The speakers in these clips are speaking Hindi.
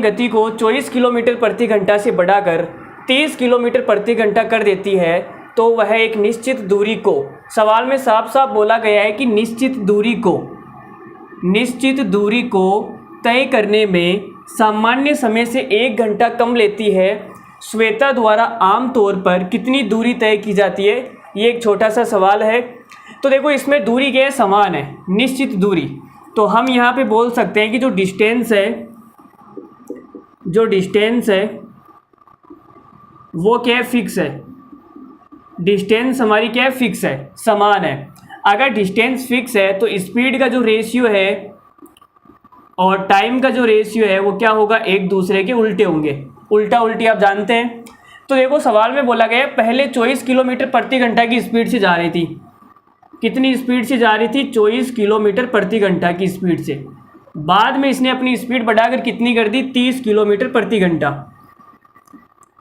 गति को 24 किलोमीटर प्रति घंटा से बढ़ाकर 30 किलोमीटर प्रति घंटा कर देती है तो वह एक निश्चित दूरी को, सवाल में साफ साफ बोला गया है कि निश्चित दूरी को तय करने में सामान्य समय से 1 घंटा कम लेती है। श्वेता द्वारा आमतौर पर कितनी दूरी तय की जाती है? ये एक छोटा सा सवाल है। तो देखो इसमें दूरी क्या है, समान है, निश्चित दूरी। तो हम यहाँ पे बोल सकते हैं कि जो डिस्टेंस है वो क्या है, फिक्स है। डिस्टेंस हमारी क्या है, फिक्स है, समान है। अगर डिस्टेंस फिक्स है तो स्पीड का जो रेशियो है और टाइम का जो रेशियो है वो क्या होगा, एक दूसरे के उल्टे होंगे। उल्टा उल्टी आप जानते हैं। तो देखो सवाल में बोला गया पहले 24 किलोमीटर प्रति घंटा की स्पीड से जा रही थी। कितनी स्पीड से जा रही थी? 24 किलोमीटर प्रति घंटा की स्पीड से। बाद में इसने अपनी स्पीड बढ़ाकर कितनी कर दी? 30 किलोमीटर प्रति घंटा।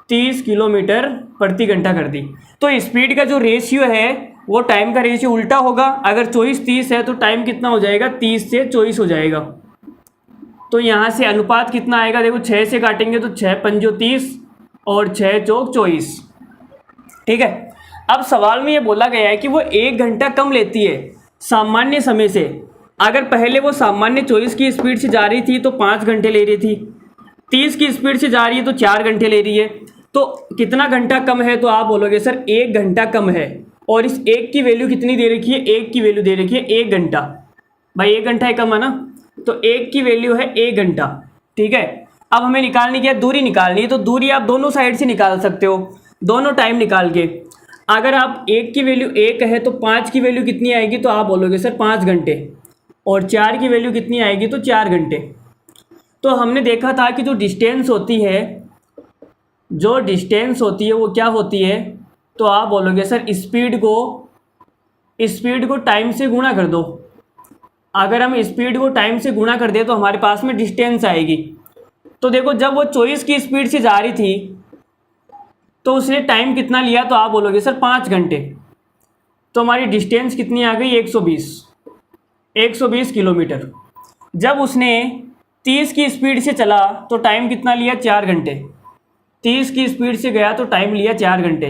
30 किलोमीटर प्रति घंटा कर दी। तो स्पीड का जो रेशियो है वो टाइम का रेशियो उल्टा होगा। अगर 24-30 है तो टाइम कितना हो जाएगा? 30 से 24 हो जाएगा। तो यहाँ से अनुपात कितना आएगा? देखो 6 से काटेंगे तो 6 पंजो 30 और 6 चौक 24। ठीक है। अब सवाल में ये बोला गया है कि वो 1 घंटा कम लेती है सामान्य समय से। अगर पहले वो सामान्य 24 की स्पीड से जा रही थी तो 5 घंटे ले रही थी, 30 की स्पीड से जा रही है तो 4 घंटे ले रही है। तो कितना घंटा कम है? तो आप बोलोगे सर 1 घंटा कम है। और इस 1 की वैल्यू कितनी दे रखी है? 1 की वैल्यू दे रखी है 1 घंटा। भाई 1 घंटा ही कम है ना, तो 1 की वैल्यू है 1 घंटा। ठीक है। अब हमें निकालनी क्या है? दूरी निकालनी है। तो दूरी आप दोनों साइड से निकाल सकते हो, दोनों टाइम निकाल के। अगर आप 1 की वैल्यू 1 है तो 5 की वैल्यू कितनी आएगी? तो आप बोलोगे सर 5 घंटे। और 4 की वैल्यू कितनी आएगी? तो 4 घंटे। तो हमने देखा था कि जो डिस्टेंस होती है वो क्या होती है? तो आप बोलोगे सर स्पीड को टाइम से गुणा कर दो। अगर हम स्पीड को टाइम से गुणा कर दें तो हमारे पास में डिस्टेंस आएगी। तो देखो जब वो 24 की स्पीड से जा रही थी तो उसने टाइम कितना लिया? तो आप बोलोगे सर 5 घंटे। तो हमारी डिस्टेंस कितनी आ गई? 120 किलोमीटर। जब उसने 30 की स्पीड से चला तो टाइम कितना लिया? 4 घंटे। 30 की स्पीड से गया तो टाइम लिया 4 घंटे।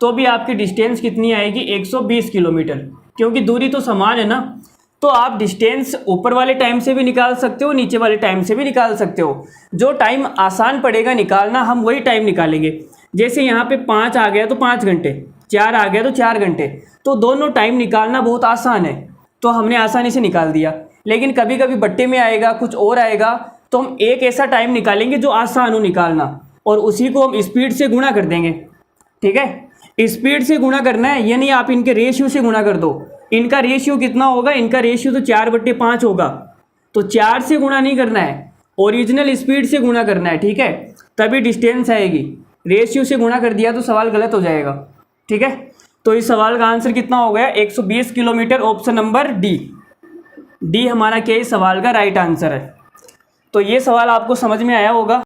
तो भी आपकी डिस्टेंस कितनी आएगी? 120 किलोमीटर। क्योंकि दूरी तो समान है ना। तो आप डिस्टेंस ऊपर वाले टाइम से भी निकाल सकते हो, नीचे वाले टाइम से भी निकाल सकते हो। जो टाइम आसान पड़ेगा निकालना हम वही टाइम निकालेंगे। जैसे यहाँ पे 5 आ गया तो 5 घंटे, 4 आ गया तो 4 घंटे। तो दोनों टाइम निकालना बहुत आसान है, तो हमने आसानी से निकाल दिया। लेकिन कभी कभी बट्टे में आएगा, कुछ और आएगा, तो हम एक ऐसा टाइम निकालेंगे जो आसान हो निकालना, और उसी को हम स्पीड से गुणा कर देंगे। ठीक है। स्पीड से गुणा करना है, यानी आप इनके रेशियो से गुणा कर दो। इनका रेशियो कितना होगा? इनका रेशियो तो 4/5 होगा। तो 4 से गुणा नहीं करना है, ओरिजिनल स्पीड से गुणा करना है। ठीक है। तभी डिस्टेंस आएगी। रेशियो से गुणा कर दिया तो सवाल गलत हो जाएगा। ठीक है। तो इस सवाल का आंसर कितना हो गया? 120 किलोमीटर। ऑप्शन नंबर डी हमारा क्या इस सवाल का राइट आंसर है। तो ये सवाल आपको समझ में आया होगा।